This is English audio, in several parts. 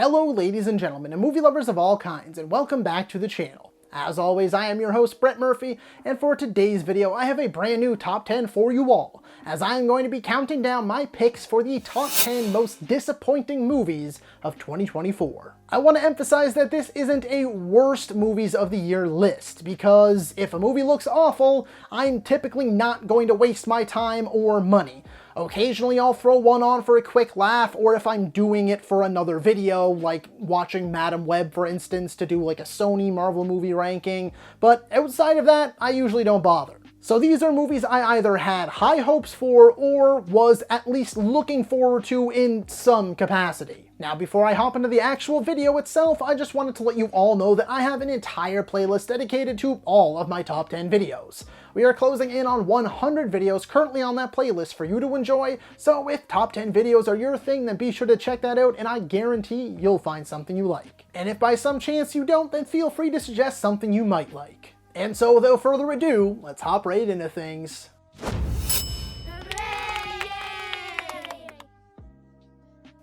Hello ladies and gentlemen and movie lovers of all kinds, and welcome back to the channel. As always, I am your host Brett Murphy, and for today's video I have a brand new top 10 for you all, as I am going to be counting down my picks for the top 10 most disappointing movies of 2024. I want to emphasize that this isn't a worst movies of the year list, because if a movie looks awful, I'm typically not going to waste my time or money. Occasionally I'll throw one on for a quick laugh, or if I'm doing it for another video, like watching Madam Web for instance, to do like a Sony Marvel movie ranking, but outside of that, I usually don't bother. So these are movies I either had high hopes for, or was at least looking forward to in some capacity. Now before I hop into the actual video itself, I just wanted to let you all know that I have an entire playlist dedicated to all of my top 10 videos. We are closing in on 100 videos currently on that playlist for you to enjoy, so if top 10 videos are your thing, then be sure to check that out and I guarantee you'll find something you like. And if by some chance you don't, then feel free to suggest something you might like. And so without further ado, let's hop right into things.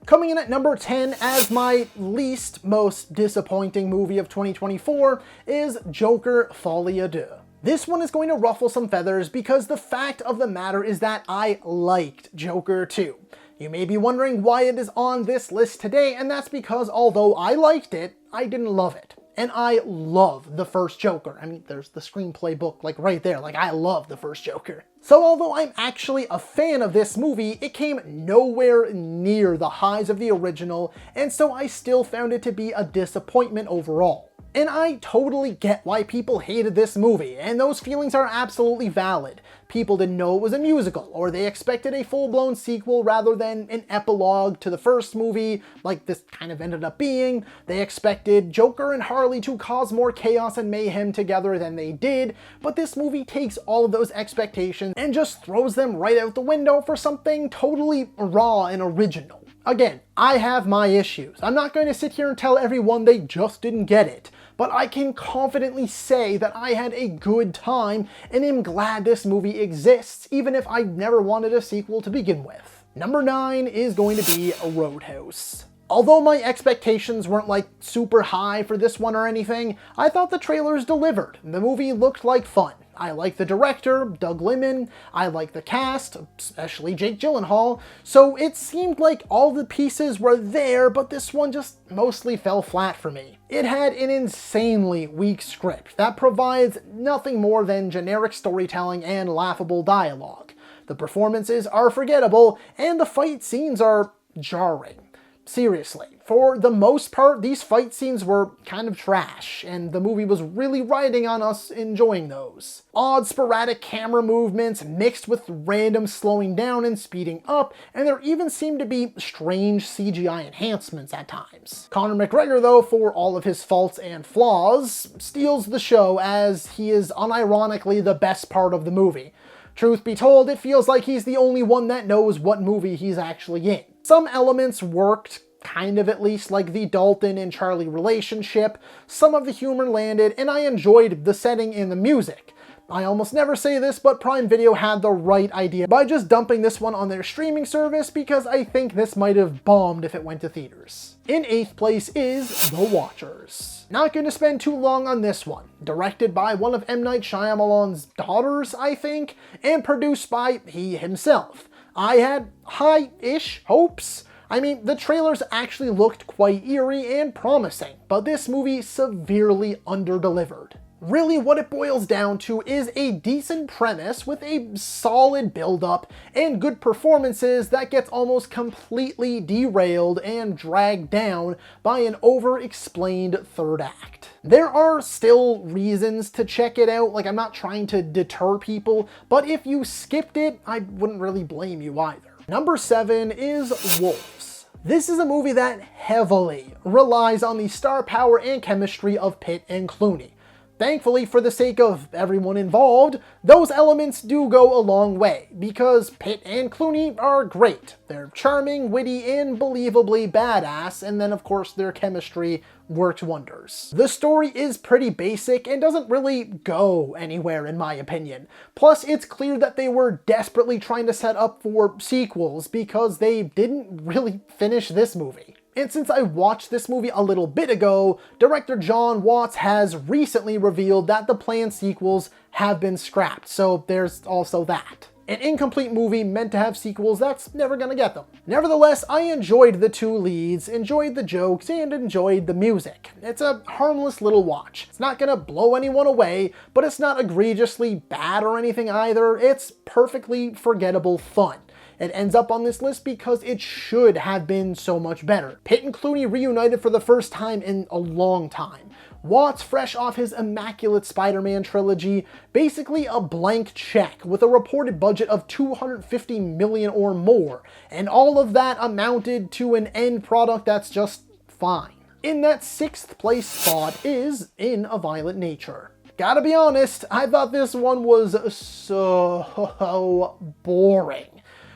Coming in at number 10 as my least most disappointing movie of 2024 is Joker Folie Deux. This one is going to ruffle some feathers because the fact of the matter is that I liked Joker 2. You may be wondering why it is on this list today, and that's because although I liked it, I didn't love it. And I love the first Joker. I mean, there's the screenplay book like right there, like I love the first Joker. So although I'm actually a fan of this movie, it came nowhere near the highs of the original, and so I still found it to be a disappointment overall. And I totally get why people hated this movie, and those feelings are absolutely valid. People didn't know it was a musical, or they expected a full-blown sequel rather than an epilogue to the first movie, like this kind of ended up being. They expected Joker and Harley to cause more chaos and mayhem together than they did, but this movie takes all of those expectations and just throws them right out the window for something totally raw and original. Again, I have my issues. I'm not going to sit here and tell everyone they just didn't get it, but I can confidently say that I had a good time and am glad this movie exists, even if I never wanted a sequel to begin with. Number 9 is going to be Roadhouse. Although my expectations weren't like super high for this one or anything, I thought the trailers delivered. The movie looked like fun. I like the director, Doug Liman, I like the cast, especially Jake Gyllenhaal, so it seemed like all the pieces were there, but this one just mostly fell flat for me. It had an insanely weak script that provides nothing more than generic storytelling and laughable dialogue. The performances are forgettable, and the fight scenes are jarring. Seriously, for the most part, these fight scenes were kind of trash, and the movie was really riding on us enjoying those. Odd sporadic camera movements mixed with random slowing down and speeding up, and there even seemed to be strange CGI enhancements at times. Conor McGregor, though, for all of his faults and flaws, steals the show as he is unironically the best part of the movie. Truth be told, it feels like he's the only one that knows what movie he's actually in. Some elements worked, kind of at least, like the Dalton and Charlie relationship. Some of the humor landed, and I enjoyed the setting and the music. I almost never say this, but Prime Video had the right idea by just dumping this one on their streaming service, because I think this might have bombed if it went to theaters. In 8th place is The Watchers. Not going to spend too long on this one. Directed by one of M. Night Shyamalan's daughters, I think, and produced by he himself. I had high-ish hopes. I mean, the trailers actually looked quite eerie and promising, but this movie severely underdelivered. Really, what it boils down to is a decent premise with a solid build-up and good performances that gets almost completely derailed and dragged down by an over-explained third act. There are still reasons to check it out, like I'm not trying to deter people, but if you skipped it, I wouldn't really blame you either. Number 7 is Wolves. This is a movie that heavily relies on the star power and chemistry of Pitt and Clooney. Thankfully, for the sake of everyone involved, those elements do go a long way, because Pitt and Clooney are great. They're charming, witty, and believably badass, and then of course their chemistry worked wonders. The story is pretty basic and doesn't really go anywhere in my opinion. Plus, it's clear that they were desperately trying to set up for sequels because they didn't really finish this movie. And since I watched this movie a little bit ago, director Jon Watts has recently revealed that the planned sequels have been scrapped, so there's also that. An incomplete movie meant to have sequels, that's never gonna get them. Nevertheless, I enjoyed the two leads, enjoyed the jokes, and enjoyed the music. It's a harmless little watch. It's not gonna blow anyone away, but it's not egregiously bad or anything either. It's perfectly forgettable fun. It ends up on this list because it should have been so much better. Pitt and Clooney reunited for the first time in a long time. Watts, fresh off his immaculate Spider-Man trilogy, basically a blank check with a reported budget of $250 million or more, and all of that amounted to an end product that's just fine. In that 6th place spot is In a Violent Nature. Gotta be honest, I thought this one was so boring.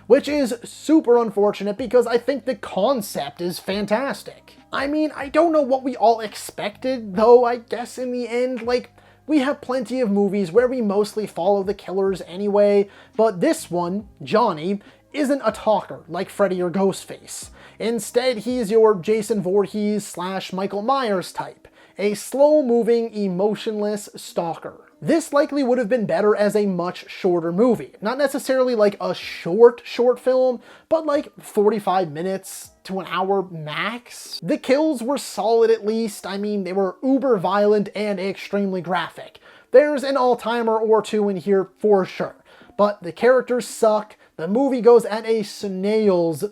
Which is super unfortunate because I think the concept is fantastic. I mean, I don't know what we all expected, though I guess in the end, like, we have plenty of movies where we mostly follow the killers anyway, but this one, Johnny, isn't a talker like Freddy or Ghostface. Instead, he's your Jason Voorhees / Michael Myers type, a slow-moving, emotionless stalker. This likely would have been better as a much shorter movie. Not necessarily like a short film, but like 45 minutes to an hour max. The kills were solid at least. I mean, they were uber violent and extremely graphic. There's an all-timer or two in here for sure. But the characters suck, the movie goes at a snail's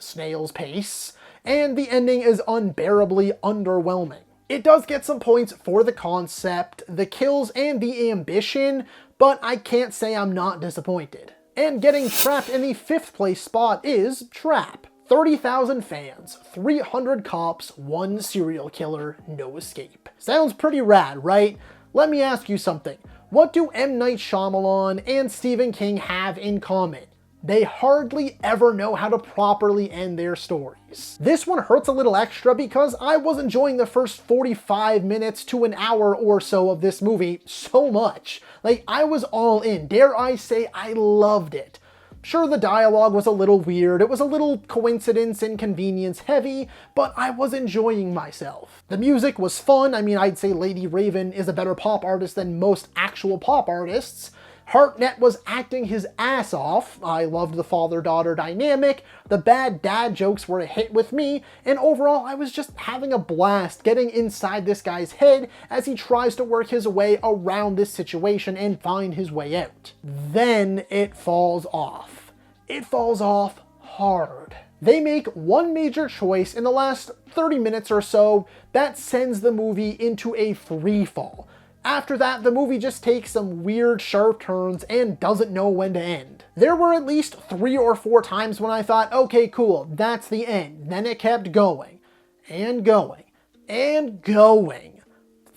pace, and the ending is unbearably underwhelming. It does get some points for the concept, the kills, and the ambition, but I can't say I'm not disappointed. And getting trapped in the 5th place spot is Trap. 30,000 fans, 300 cops, 1 serial killer, no escape. Sounds pretty rad, right? Let me ask you something. What do M. Night Shyamalan and Stephen King have in common? They hardly ever know how to properly end their stories. This one hurts a little extra because I was enjoying the first 45 minutes to an hour or so of this movie so much. Like, I was all in. Dare I say I loved it. Sure, the dialogue was a little weird, it was a little coincidence and convenience heavy, but I was enjoying myself. The music was fun. I mean, I'd say Lady Raven is a better pop artist than most actual pop artists. Hartnett was acting his ass off. I loved the father-daughter dynamic, the bad dad jokes were a hit with me, and overall I was just having a blast getting inside this guy's head as he tries to work his way around this situation and find his way out. Then it falls off. It falls off hard. They make one major choice in the last 30 minutes or so that sends the movie into a free fall. After that, the movie just takes some weird sharp turns and doesn't know when to end. There were at least 3 or 4 times when I thought, okay, cool, that's the end. Then it kept going, and going, and going.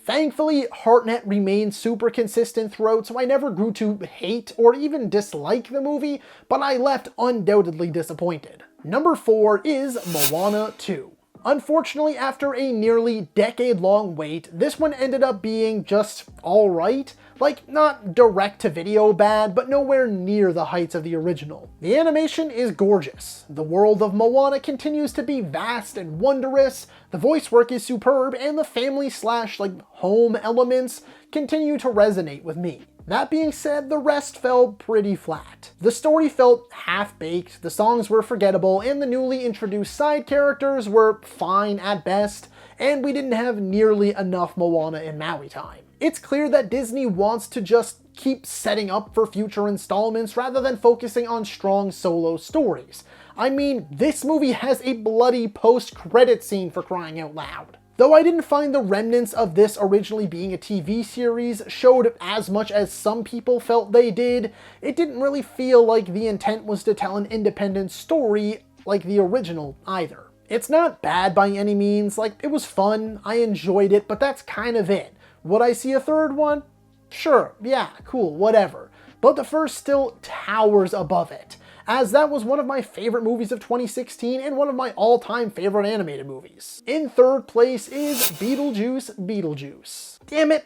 Thankfully, Hartnett remained super consistent throughout, so I never grew to hate or even dislike the movie, but I left undoubtedly disappointed. Number 4 is Moana 2. Unfortunately, after a nearly decade-long wait, this one ended up being just alright. Like, not direct-to-video bad, but nowhere near the heights of the original. The animation is gorgeous. The world of Moana continues to be vast and wondrous, the voice work is superb, and the family/home elements continue to resonate with me. That being said, the rest fell pretty flat. The story felt half-baked, the songs were forgettable, and the newly introduced side characters were fine at best, and we didn't have nearly enough Moana in Maui time. It's clear that Disney wants to just keep setting up for future installments rather than focusing on strong solo stories. I mean, this movie has a bloody post-credit scene for crying out loud. Though I didn't find the remnants of this originally being a TV series showed as much as some people felt they did, it didn't really feel like the intent was to tell an independent story like the original either. It's not bad by any means, like, it was fun, I enjoyed it, but that's kind of it. Would I see a third one? Sure, yeah, cool, whatever. But the first still towers above it, as that was one of my favorite movies of 2016 and one of my all-time favorite animated movies. In 3rd place is Beetlejuice. Damn it!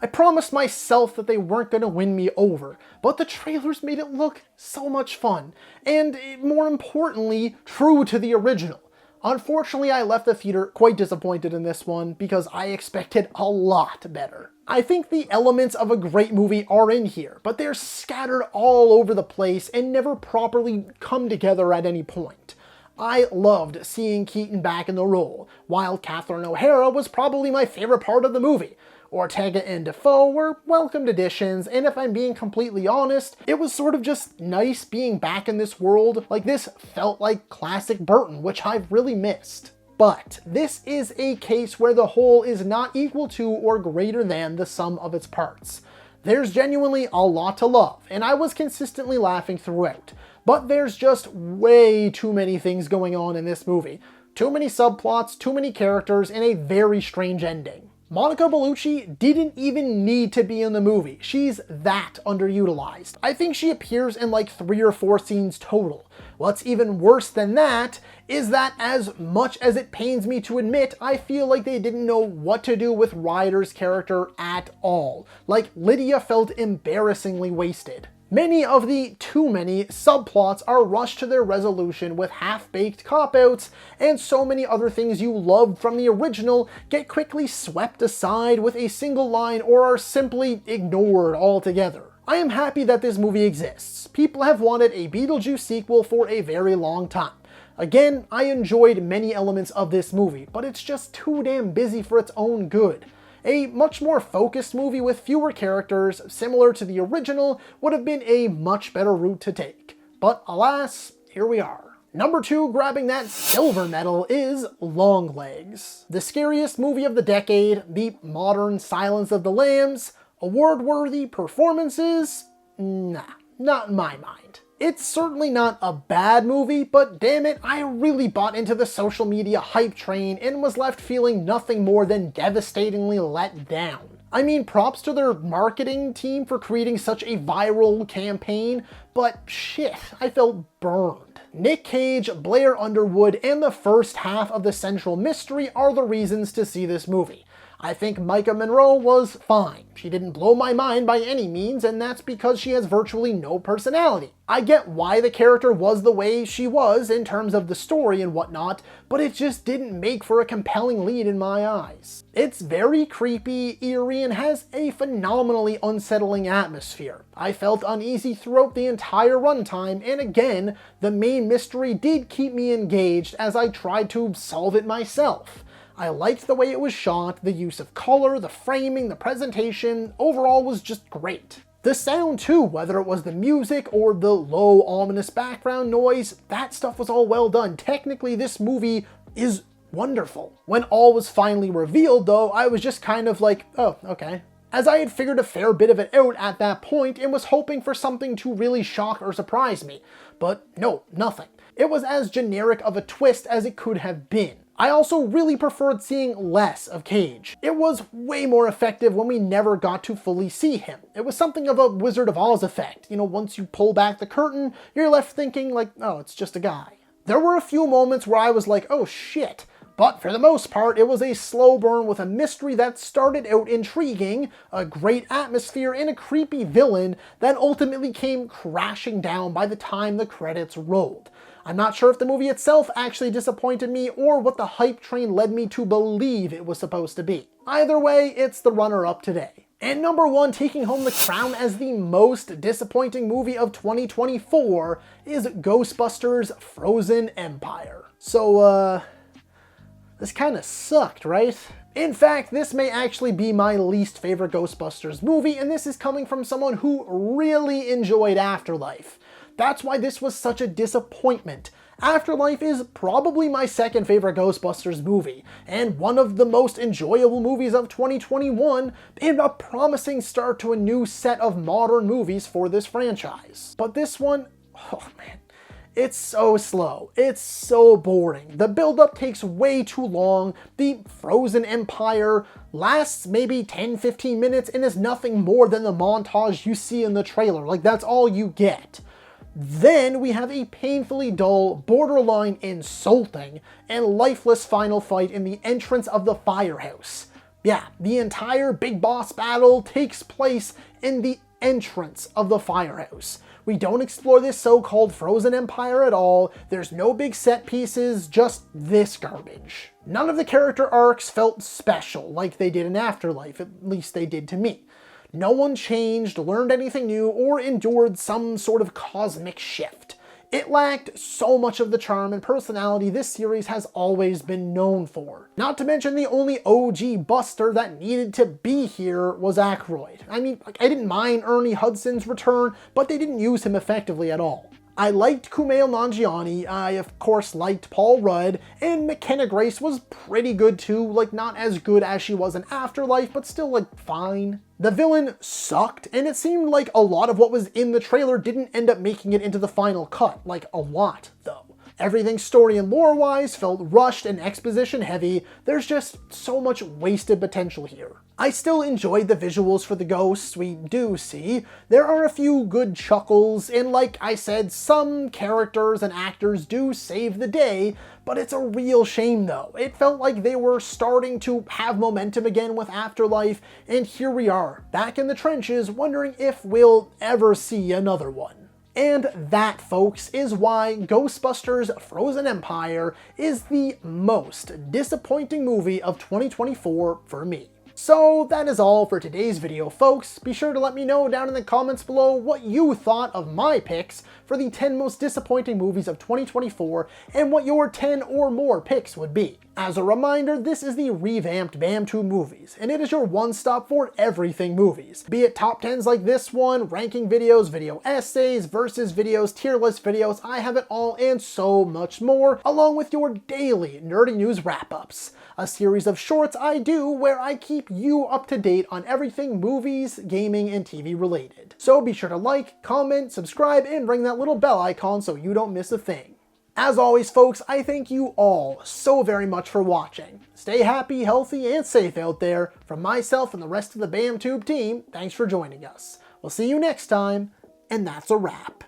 I promised myself that they weren't gonna win me over, but the trailers made it look so much fun, and more importantly, true to the original. Unfortunately, I left the theater quite disappointed in this one because I expected a lot better. I think the elements of a great movie are in here, but they're scattered all over the place and never properly come together at any point. I loved seeing Keaton back in the role, while Catherine O'Hara was probably my favorite part of the movie. Ortega and Defoe were welcomed additions, and if I'm being completely honest, it was sort of just nice being back in this world. Like, this felt like classic Burton, which I've really missed. But this is a case where the whole is not equal to or greater than the sum of its parts. There's genuinely a lot to love, and I was consistently laughing throughout. But there's just way too many things going on in this movie. Too many subplots, too many characters, and a very strange ending. Monica Bellucci didn't even need to be in the movie. She's that underutilized. I think she appears in like 3 or 4 scenes total. What's even worse than that is that, as much as it pains me to admit, I feel like they didn't know what to do with Ryder's character at all. Like, Lydia felt embarrassingly wasted. Many of the too many subplots are rushed to their resolution with half-baked cop-outs, and so many other things you loved from the original get quickly swept aside with a single line or are simply ignored altogether. I am happy that this movie exists. People have wanted a Beetlejuice sequel for a very long time. Again, I enjoyed many elements of this movie, but it's just too damn busy for its own good. A much more focused movie with fewer characters, similar to the original, would have been a much better route to take. But alas, here we are. Number 2 grabbing that silver medal is Longlegs. The scariest movie of the decade, the modern Silence of the Lambs, award-worthy performances? Nah, not in my mind. It's certainly not a bad movie, but damn it, I really bought into the social media hype train and was left feeling nothing more than devastatingly let down. I mean, props to their marketing team for creating such a viral campaign, but shit, I felt burned. Nick Cage, Blair Underwood, and the first half of the central mystery are the reasons to see this movie. I think Micah Monroe was fine. She didn't blow my mind by any means, and that's because she has virtually no personality. I get why the character was the way she was in terms of the story and whatnot, but it just didn't make for a compelling lead in my eyes. It's very creepy, eerie, and has a phenomenally unsettling atmosphere. I felt uneasy throughout the entire runtime, and again, the main mystery did keep me engaged as I tried to solve it myself. I liked the way it was shot, the use of color, the framing, the presentation, overall was just great. The sound too, whether it was the music or the low ominous background noise, that stuff was all well done. Technically, this movie is wonderful. When all was finally revealed though, I was just kind of like, oh, okay. As I had figured a fair bit of it out at that point and was hoping for something to really shock or surprise me. But no, nothing. It was as generic of a twist as it could have been. I also really preferred seeing less of Cage. It was way more effective when we never got to fully see him. It was something of a Wizard of Oz effect. You know, once you pull back the curtain, you're left thinking like, oh, it's just a guy. There were a few moments where I was like, oh shit. But for the most part, it was a slow burn with a mystery that started out intriguing, a great atmosphere, and a creepy villain that ultimately came crashing down by the time the credits rolled. I'm not sure if the movie itself actually disappointed me or what the hype train led me to believe it was supposed to be. Either way, it's the runner-up today. And number 1, taking home the crown as the most disappointing movie of 2024 is Ghostbusters: Frozen Empire. So, this kinda sucked, right? In fact, this may actually be my least favorite Ghostbusters movie, and this is coming from someone who really enjoyed Afterlife. That's why this was such a disappointment. Afterlife is probably my second favorite Ghostbusters movie, and one of the most enjoyable movies of 2021, and a promising start to a new set of modern movies for this franchise. But this one, oh man, it's so slow. It's so boring. The build-up takes way too long. The Frozen Empire lasts maybe 10-15 minutes and is nothing more than the montage you see in the trailer. Like, that's all you get. Then we have a painfully dull, borderline insulting, and lifeless final fight in the entrance of the firehouse. Yeah, the entire big boss battle takes place in the entrance of the firehouse, We don't explore this so-called frozen empire at all. There's no big set pieces, just this garbage. None of the character arcs felt special like they did in Afterlife, at least they did to me. No one changed, learned anything new, or endured some sort of cosmic shift. It lacked so much of the charm and personality this series has always been known for. Not to mention the only OG Buster that needed to be here was Aykroyd. I mean, I didn't mind Ernie Hudson's return, but they didn't use him effectively at all. I liked Kumail Nanjiani, I of course liked Paul Rudd, and McKenna Grace was pretty good too, like not as good as she was in Afterlife, but still like fine. The villain sucked, and it seemed like a lot of what was in the trailer didn't end up making it into the final cut, like a lot though. Everything story and lore-wise felt rushed and exposition heavy. There's just so much wasted potential here. I still enjoyed the visuals for the ghosts we do see. There are a few good chuckles, and like I said, some characters and actors do save the day, but it's a real shame though. It felt like they were starting to have momentum again with Afterlife, and here we are, back in the trenches, wondering if we'll ever see another one. And that, folks, is why Ghostbusters Frozen Empire is the most disappointing movie of 2024 for me. So that is all for today's video, folks. Be sure to let me know down in the comments below what you thought of my picks for the 10 most disappointing movies of 2024 and what your 10 or more picks would be. As a reminder, this is the revamped BAM2 Movies, and it is your one-stop for everything movies. Be it top 10s like this one, ranking videos, video essays, versus videos, tier list videos, I have it all and so much more, along with your daily nerdy news wrap-ups. A series of shorts I do where I keep you up to date on everything movies, gaming, and TV related. So be sure to like, comment, subscribe, and ring that little bell icon so you don't miss a thing. As always, folks, I thank you all so very much for watching. Stay happy, healthy, and safe out there. From myself and the rest of the BAMTube team, thanks for joining us. We'll see you next time, and that's a wrap.